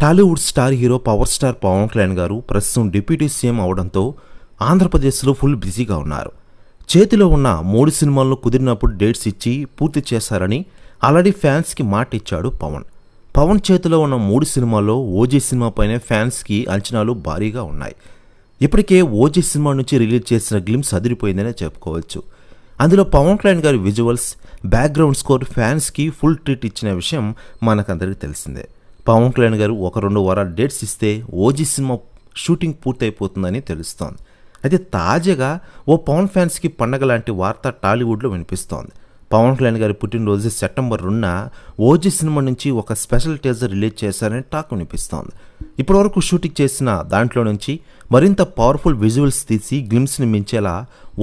Tollywood star hero power star Pawan Kalyan గారు ప్రస్తుతం deputy CM అవడంతో ఆంధ్రప్రదేశ్లో ఫుల్ బిజీగా ఉన్నారు. చేతిలో ఉన్న 3 సినిమాలను కుదిరినప్పుడు డేట్స్ ఇచ్చి పూర్తి చేశారని ఆల్రెడీ ఫ్యాన్స్కి మాట ఇచ్చాడు పవన్. పవన్ చేతిలో ఉన్న 3 సినిమాల్లో ఓజీ సినిమాపైనే ఫ్యాన్స్కి అంచనాలు భారీగా ఉన్నాయి. ఇప్పటికే ఓజీ సినిమా నుంచి రిలీజ్ చేసిన గ్లిమ్స్ అదిరిపోయిందనే చెప్పుకోవచ్చు. అందులో పవన్ కళ్యాణ్ గారి విజువల్స్, బ్యాక్గ్రౌండ్ స్కోర్ ఫ్యాన్స్కి ఫుల్ ట్రీట్ ఇచ్చిన విషయం మనకందరికీ తెలిసిందే. పవన్ కళ్యాణ్ గారు 1-2 వారాలు డేట్స్ ఇస్తే ఓజీ సినిమా షూటింగ్ పూర్తయిపోతుందని తెలుస్తోంది. అయితే తాజాగా ఓ పవన్ ఫ్యాన్స్కి పండగ లాంటి వార్త టాలీవుడ్లో వినిపిస్తోంది. పవన్ కళ్యాణ్ గారి పుట్టినరోజు సెప్టెంబర్ 2న ఓజీ సినిమా నుంచి ఒక స్పెషల్ టీజర్ రిలీజ్ చేశారని టాక్ వినిపిస్తోంది. ఇప్పటివరకు షూటింగ్ చేసిన దాంట్లో నుంచి మరింత పవర్ఫుల్ విజువల్స్ తీసి గ్లిమ్స్ని మించేలా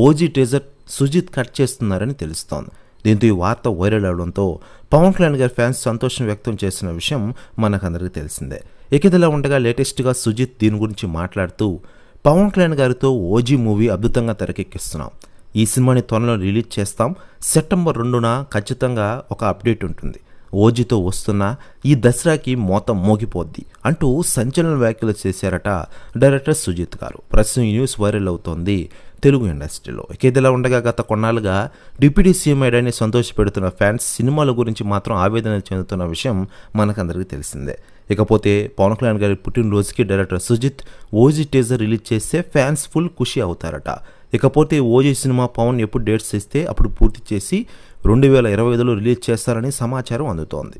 ఓజీ టీజర్ సుజిత్ కట్ చేస్తున్నారని తెలుస్తోంది. దీంతో ఈ వార్త వైరల్ అవడంతో పవన్ కళ్యాణ్ గారి ఫ్యాన్స్ సంతోషం వ్యక్తం చేసిన విషయం మనకందరికీ తెలిసిందే. ఇదిలా ఉండగా లేటెస్ట్గా సుజిత్ దీని గురించి మాట్లాడుతూ, పవన్ కళ్యాణ్ గారితో ఓజీ మూవీ అద్భుతంగా తెరకెక్కిస్తున్నాం. ఈ సినిమాని త్వరలో రిలీజ్ చేస్తాం. సెప్టెంబర్ 2న ఖచ్చితంగా ఒక అప్డేట్ ఉంటుంది. ఓజీతో వస్తున్న ఈ దసరాకి మోతం మోగిపోద్ది అంటూ సంచలన వ్యాఖ్యలు చేశారట డైరెక్టర్ సుజిత్ గారు. ప్రస్తుతం ఈ న్యూస్ వైరల్ అవుతోంది తెలుగు ఇండస్ట్రీలో. ఇదిలా ఉండగా గత కొన్నాళ్ళుగా డిప్యూటీ సీఎం అయ్యాడని సంతోషపెడుతున్న ఫ్యాన్స్ సినిమాల గురించి మాత్రం ఆవేదన చెందుతున్న విషయం మనకందరికీ తెలిసిందే. ఇకపోతే పవన్ కళ్యాణ్ గారి పుట్టినరోజుకి director Sujeeth OG teaser release చేస్తే ఫ్యాన్స్ ఫుల్ ఖుషి అవుతారట. ఇకపోతే ఓజీ సినిమా పవన్ ఎప్పుడు డేట్స్ ఇస్తే అప్పుడు పూర్తి చేసి 2025లో రిలీజ్ చేస్తారని సమాచారం అందుతోంది.